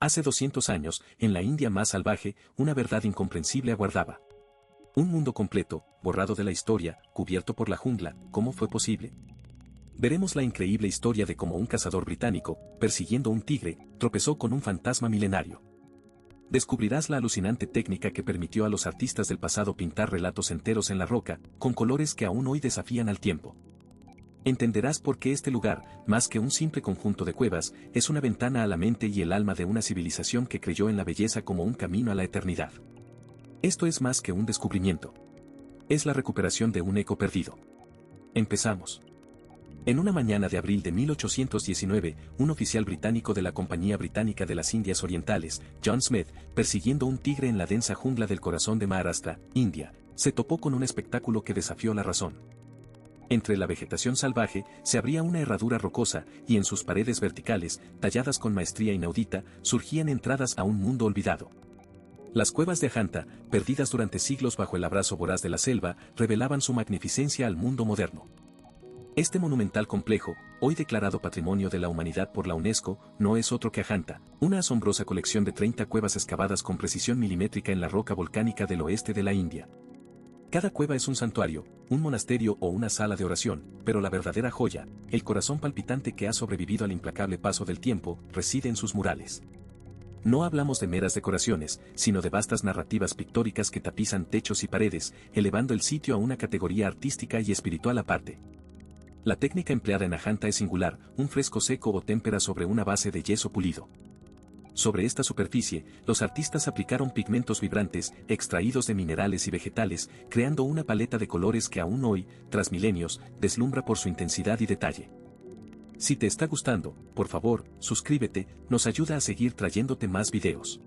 Hace 200 años, en la India más salvaje, una verdad incomprensible aguardaba. Un mundo completo, borrado de la historia, cubierto por la jungla, ¿cómo fue posible? Veremos la increíble historia de cómo un cazador británico, persiguiendo un tigre, tropezó con un fantasma milenario. Descubrirás la alucinante técnica que permitió a los artistas del pasado pintar relatos enteros en la roca, con colores que aún hoy desafían al tiempo. Entenderás por qué este lugar, más que un simple conjunto de cuevas, es una ventana a la mente y el alma de una civilización que creyó en la belleza como un camino a la eternidad. Esto es más que un descubrimiento. Es la recuperación de un eco perdido. Empezamos. En una mañana de abril de 1819, un oficial británico de la Compañía Británica de las Indias Orientales, John Smith, persiguiendo un tigre en la densa jungla del corazón de Maharashtra, India, se topó con un espectáculo que desafió la razón. Entre la vegetación salvaje se abría una herradura rocosa y en sus paredes verticales, talladas con maestría inaudita, surgían entradas a un mundo olvidado. Las cuevas de Ajanta, perdidas durante siglos bajo el abrazo voraz de la selva, revelaban su magnificencia al mundo moderno. Este monumental complejo, hoy declarado Patrimonio de la Humanidad por la UNESCO, no es otro que Ajanta, una asombrosa colección de 30 cuevas excavadas con precisión milimétrica en la roca volcánica del oeste de la India. Cada cueva es un santuario, un monasterio o una sala de oración, pero la verdadera joya, el corazón palpitante que ha sobrevivido al implacable paso del tiempo, reside en sus murales. No hablamos de meras decoraciones, sino de vastas narrativas pictóricas que tapizan techos y paredes, elevando el sitio a una categoría artística y espiritual aparte. La técnica empleada en Ajanta es singular, un fresco seco o témpera sobre una base de yeso pulido. Sobre esta superficie, los artistas aplicaron pigmentos vibrantes, extraídos de minerales y vegetales, creando una paleta de colores que aún hoy, tras milenios, deslumbra por su intensidad y detalle. Si te está gustando, por favor, suscríbete, nos ayuda a seguir trayéndote más videos.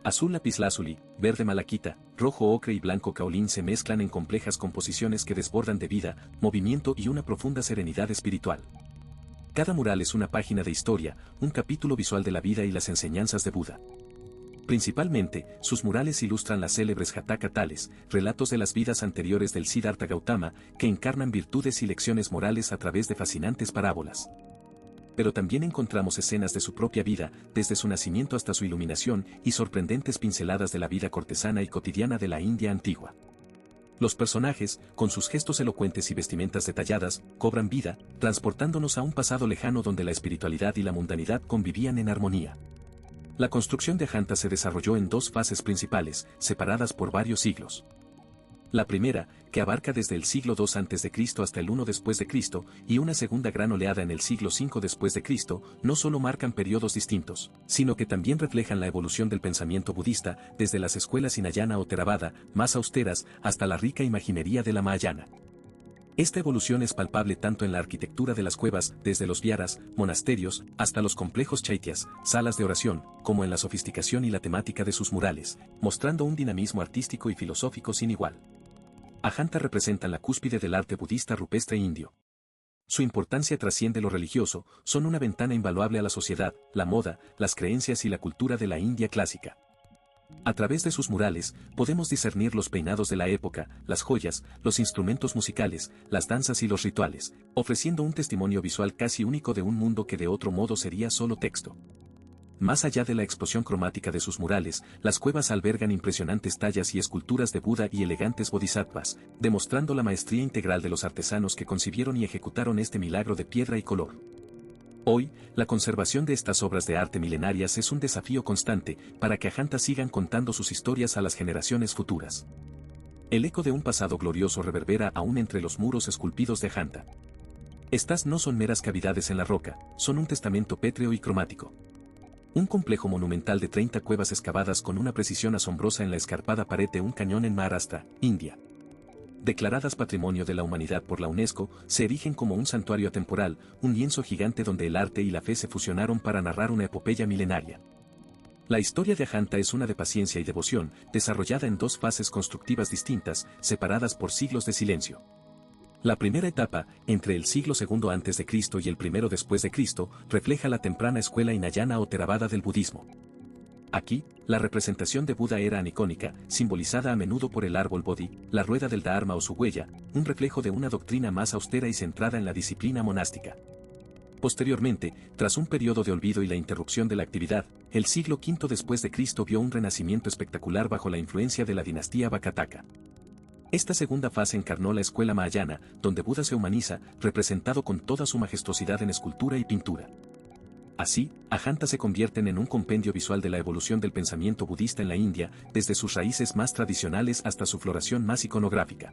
Azul lapislázuli, verde malaquita, rojo ocre y blanco caolín se mezclan en complejas composiciones que desbordan de vida, movimiento y una profunda serenidad espiritual. Cada mural es una página de historia, un capítulo visual de la vida y las enseñanzas de Buda. Principalmente, sus murales ilustran las célebres Jataka tales, relatos de las vidas anteriores del Siddhartha Gautama, que encarnan virtudes y lecciones morales a través de fascinantes parábolas. Pero también encontramos escenas de su propia vida, desde su nacimiento hasta su iluminación, y sorprendentes pinceladas de la vida cortesana y cotidiana de la India antigua. Los personajes, con sus gestos elocuentes y vestimentas detalladas, cobran vida, transportándonos a un pasado lejano donde la espiritualidad y la mundanidad convivían en armonía. La construcción de Ajanta se desarrolló en dos fases principales, separadas por varios siglos. La primera, que abarca desde el siglo II a.C. hasta el I después de Cristo, y una segunda gran oleada en el siglo V después de Cristo, no solo marcan periodos distintos, sino que también reflejan la evolución del pensamiento budista, desde las escuelas Hinayana o Theravada, más austeras, hasta la rica imaginería de la Mahayana. Esta evolución es palpable tanto en la arquitectura de las cuevas, desde los viharas, monasterios, hasta los complejos chaityas, salas de oración, como en la sofisticación y la temática de sus murales, mostrando un dinamismo artístico y filosófico sin igual. Ajanta representa la cúspide del arte budista rupestre indio. Su importancia trasciende lo religioso, son una ventana invaluable a la sociedad, la moda, las creencias y la cultura de la India clásica. A través de sus murales, podemos discernir los peinados de la época, las joyas, los instrumentos musicales, las danzas y los rituales, ofreciendo un testimonio visual casi único de un mundo que de otro modo sería solo texto. Más allá de la explosión cromática de sus murales, las cuevas albergan impresionantes tallas y esculturas de Buda y elegantes bodhisattvas, demostrando la maestría integral de los artesanos que concibieron y ejecutaron este milagro de piedra y color. Hoy, la conservación de estas obras de arte milenarias es un desafío constante para que Ajanta sigan contando sus historias a las generaciones futuras. El eco de un pasado glorioso reverbera aún entre los muros esculpidos de Ajanta. Estas no son meras cavidades en la roca, son un testamento pétreo y cromático. Un complejo monumental de 30 cuevas excavadas con una precisión asombrosa en la escarpada pared de un cañón en Maharashtra, India. Declaradas Patrimonio de la Humanidad por la UNESCO, se erigen como un santuario atemporal, un lienzo gigante donde el arte y la fe se fusionaron para narrar una epopeya milenaria. La historia de Ajanta es una de paciencia y devoción, desarrollada en dos fases constructivas distintas, separadas por siglos de silencio. La primera etapa, entre el siglo II a.C. y el I después de Cristo, refleja la temprana escuela Hinayana o Theravada del budismo. Aquí, la representación de Buda era anicónica, simbolizada a menudo por el árbol Bodhi, la rueda del Dharma o su huella, un reflejo de una doctrina más austera y centrada en la disciplina monástica. Posteriormente, tras un periodo de olvido y la interrupción de la actividad, el siglo V después de Cristo vio un renacimiento espectacular bajo la influencia de la dinastía Vakataka. Esta segunda fase encarnó la escuela mahayana, donde Buda se humaniza, representado con toda su majestuosidad en escultura y pintura. Así, Ajanta se convierten en un compendio visual de la evolución del pensamiento budista en la India, desde sus raíces más tradicionales hasta su floración más iconográfica.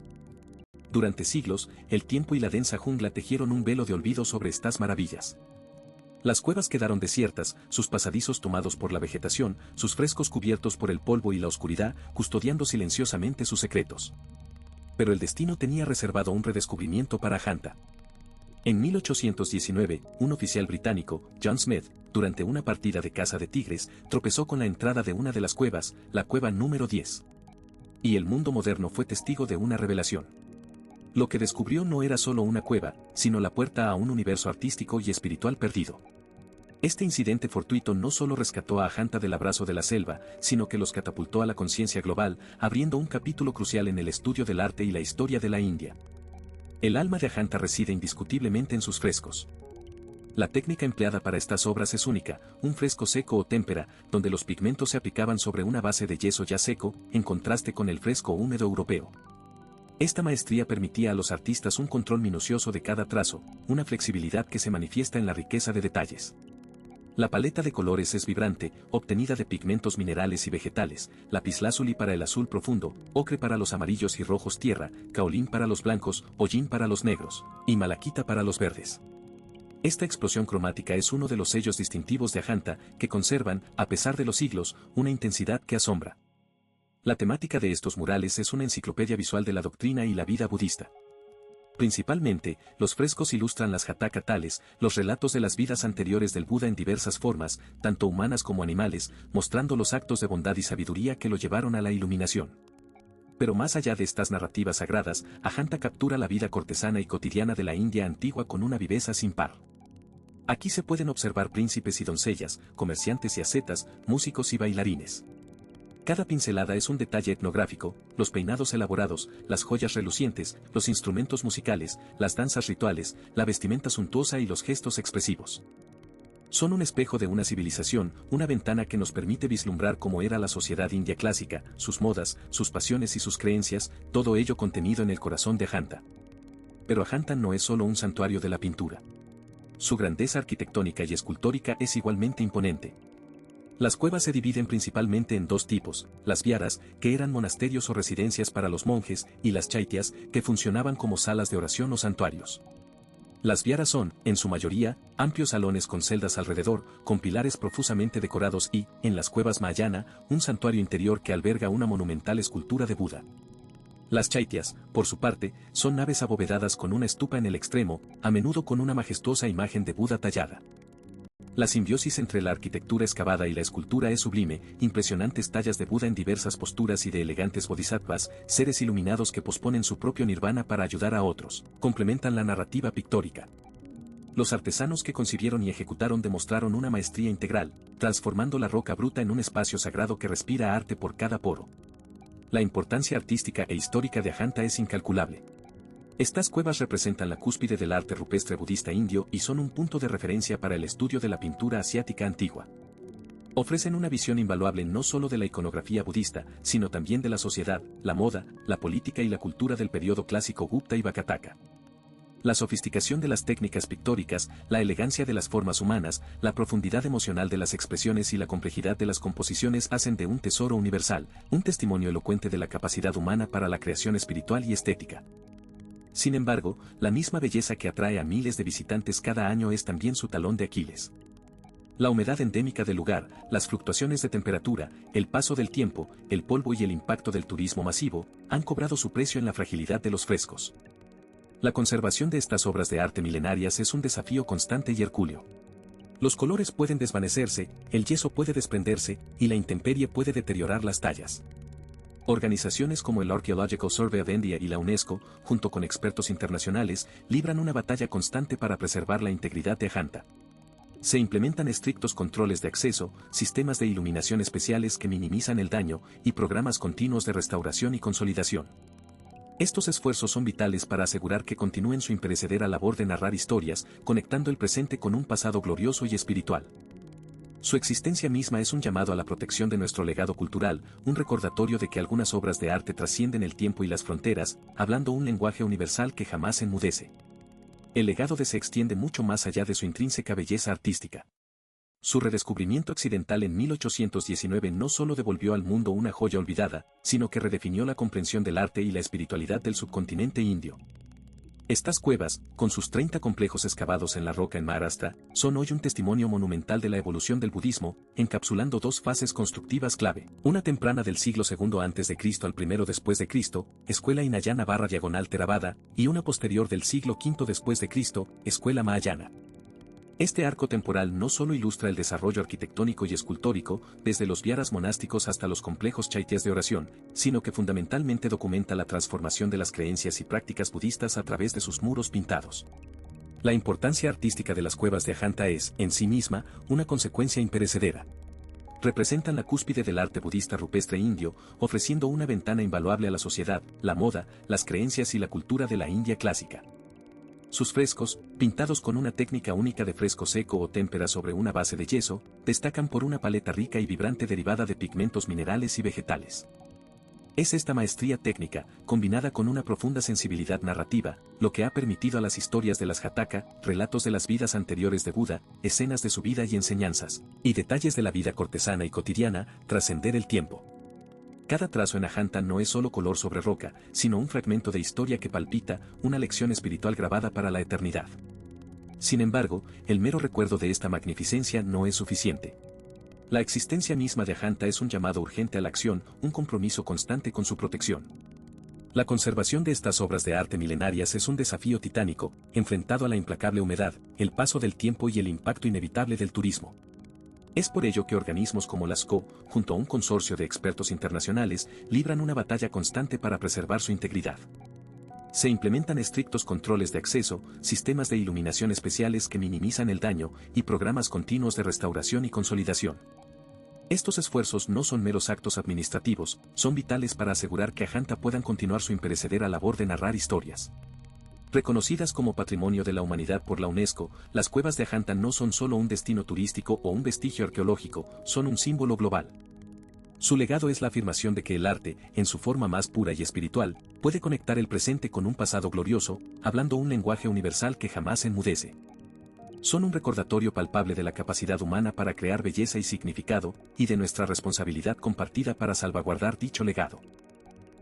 Durante siglos, el tiempo y la densa jungla tejieron un velo de olvido sobre estas maravillas. Las cuevas quedaron desiertas, sus pasadizos tomados por la vegetación, sus frescos cubiertos por el polvo y la oscuridad, custodiando silenciosamente sus secretos. Pero el destino tenía reservado un redescubrimiento para Ajanta. En 1819, un oficial británico, John Smith, durante una partida de caza de tigres, tropezó con la entrada de una de las cuevas, la cueva número 10. Y el mundo moderno fue testigo de una revelación. Lo que descubrió no era solo una cueva, sino la puerta a un universo artístico y espiritual perdido. Este incidente fortuito no solo rescató a Ajanta del abrazo de la selva, sino que los catapultó a la conciencia global, abriendo un capítulo crucial en el estudio del arte y la historia de la India. El alma de Ajanta reside indiscutiblemente en sus frescos. La técnica empleada para estas obras es única, un fresco seco o témpera, donde los pigmentos se aplicaban sobre una base de yeso ya seco, en contraste con el fresco húmedo europeo. Esta maestría permitía a los artistas un control minucioso de cada trazo, una flexibilidad que se manifiesta en la riqueza de detalles. La paleta de colores es vibrante, obtenida de pigmentos minerales y vegetales, lapislázuli para el azul profundo, ocre para los amarillos y rojos tierra, kaolín para los blancos, hollín para los negros, y malaquita para los verdes. Esta explosión cromática es uno de los sellos distintivos de Ajanta, que conservan, a pesar de los siglos, una intensidad que asombra. La temática de estos murales es una enciclopedia visual de la doctrina y la vida budista. Principalmente, los frescos ilustran las Jataka tales, los relatos de las vidas anteriores del Buda en diversas formas, tanto humanas como animales, mostrando los actos de bondad y sabiduría que lo llevaron a la iluminación. Pero más allá de estas narrativas sagradas, Ajanta captura la vida cortesana y cotidiana de la India antigua con una viveza sin par. Aquí se pueden observar príncipes y doncellas, comerciantes y ascetas, músicos y bailarines. Cada pincelada es un detalle etnográfico, los peinados elaborados, las joyas relucientes, los instrumentos musicales, las danzas rituales, la vestimenta suntuosa y los gestos expresivos. Son un espejo de una civilización, una ventana que nos permite vislumbrar cómo era la sociedad india clásica, sus modas, sus pasiones y sus creencias, todo ello contenido en el corazón de Ajanta. Pero Ajanta no es solo un santuario de la pintura. Su grandeza arquitectónica y escultórica es igualmente imponente. Las cuevas se dividen principalmente en dos tipos, las viharas, que eran monasterios o residencias para los monjes, y las chaityas, que funcionaban como salas de oración o santuarios. Las viharas son, en su mayoría, amplios salones con celdas alrededor, con pilares profusamente decorados y, en las cuevas mahayana, un santuario interior que alberga una monumental escultura de Buda. Las chaityas, por su parte, son naves abovedadas con una estupa en el extremo, a menudo con una majestuosa imagen de Buda tallada. La simbiosis entre la arquitectura excavada y la escultura es sublime, impresionantes tallas de Buda en diversas posturas y de elegantes bodhisattvas, seres iluminados que posponen su propio nirvana para ayudar a otros, complementan la narrativa pictórica. Los artesanos que concibieron y ejecutaron demostraron una maestría integral, transformando la roca bruta en un espacio sagrado que respira arte por cada poro. La importancia artística e histórica de Ajanta es incalculable. Estas cuevas representan la cúspide del arte rupestre budista indio y son un punto de referencia para el estudio de la pintura asiática antigua. Ofrecen una visión invaluable no solo de la iconografía budista, sino también de la sociedad, la moda, la política y la cultura del periodo clásico Gupta y Vakataka. La sofisticación de las técnicas pictóricas, la elegancia de las formas humanas, la profundidad emocional de las expresiones y la complejidad de las composiciones hacen de un tesoro universal, un testimonio elocuente de la capacidad humana para la creación espiritual y estética. Sin embargo, la misma belleza que atrae a miles de visitantes cada año es también su talón de Aquiles. La humedad endémica del lugar, las fluctuaciones de temperatura, el paso del tiempo, el polvo y el impacto del turismo masivo, han cobrado su precio en la fragilidad de los frescos. La conservación de estas obras de arte milenarias es un desafío constante y hercúleo. Los colores pueden desvanecerse, el yeso puede desprenderse, y la intemperie puede deteriorar las tallas. Organizaciones como el Archaeological Survey of India y la UNESCO, junto con expertos internacionales, libran una batalla constante para preservar la integridad de Ajanta. Se implementan estrictos controles de acceso, sistemas de iluminación especiales que minimizan el daño, y programas continuos de restauración y consolidación. Estos esfuerzos son vitales para asegurar que continúen su imperecedera labor de narrar historias, conectando el presente con un pasado glorioso y espiritual. Su existencia misma es un llamado a la protección de nuestro legado cultural, un recordatorio de que algunas obras de arte trascienden el tiempo y las fronteras, hablando un lenguaje universal que jamás enmudece. El legado de se extiende mucho más allá de su intrínseca belleza artística. Su redescubrimiento accidental en 1819 no solo devolvió al mundo una joya olvidada, sino que redefinió la comprensión del arte y la espiritualidad del subcontinente indio. Estas cuevas, con sus 30 complejos excavados en la roca en Maharashtra, son hoy un testimonio monumental de la evolución del budismo, encapsulando dos fases constructivas clave. Una temprana del siglo II a.C. al I después de Cristo, Escuela Hinayana / Theravada, y una posterior del siglo V después de Cristo, Escuela Mahayana. Este arco temporal no solo ilustra el desarrollo arquitectónico y escultórico, desde los viharas monásticos hasta los complejos chaityas de oración, sino que fundamentalmente documenta la transformación de las creencias y prácticas budistas a través de sus muros pintados. La importancia artística de las cuevas de Ajanta es, en sí misma, una consecuencia imperecedera. Representan la cúspide del arte budista rupestre indio, ofreciendo una ventana invaluable a la sociedad, la moda, las creencias y la cultura de la India clásica. Sus frescos, pintados con una técnica única de fresco seco o témpera sobre una base de yeso, destacan por una paleta rica y vibrante derivada de pigmentos minerales y vegetales. Es esta maestría técnica, combinada con una profunda sensibilidad narrativa, lo que ha permitido a las historias de las Jataka, relatos de las vidas anteriores de Buda, escenas de su vida y enseñanzas, y detalles de la vida cortesana y cotidiana, trascender el tiempo. Cada trazo en Ajanta no es solo color sobre roca, sino un fragmento de historia que palpita, una lección espiritual grabada para la eternidad. Sin embargo, el mero recuerdo de esta magnificencia no es suficiente. La existencia misma de Ajanta es un llamado urgente a la acción, un compromiso constante con su protección. La conservación de estas obras de arte milenarias es un desafío titánico, enfrentado a la implacable humedad, el paso del tiempo y el impacto inevitable del turismo. Es por ello que organismos como la SCO, junto a un consorcio de expertos internacionales, libran una batalla constante para preservar su integridad. Se implementan estrictos controles de acceso, sistemas de iluminación especiales que minimizan el daño y programas continuos de restauración y consolidación. Estos esfuerzos no son meros actos administrativos, son vitales para asegurar que Ajanta puedan continuar su imperecedera labor de narrar historias. Reconocidas como Patrimonio de la Humanidad por la UNESCO, las cuevas de Ajanta no son solo un destino turístico o un vestigio arqueológico, son un símbolo global. Su legado es la afirmación de que el arte, en su forma más pura y espiritual, puede conectar el presente con un pasado glorioso, hablando un lenguaje universal que jamás enmudece. Son un recordatorio palpable de la capacidad humana para crear belleza y significado, y de nuestra responsabilidad compartida para salvaguardar dicho legado.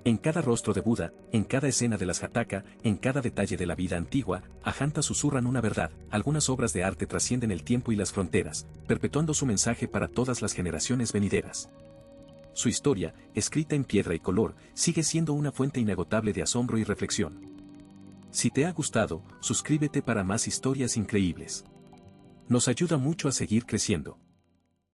En cada rostro de Buda, en cada escena de las Jataka, en cada detalle de la vida antigua, Ajanta susurran una verdad. Algunas obras de arte trascienden el tiempo y las fronteras, perpetuando su mensaje para todas las generaciones venideras. Su historia, escrita en piedra y color, sigue siendo una fuente inagotable de asombro y reflexión. Si te ha gustado, suscríbete para más historias increíbles. Nos ayuda mucho a seguir creciendo.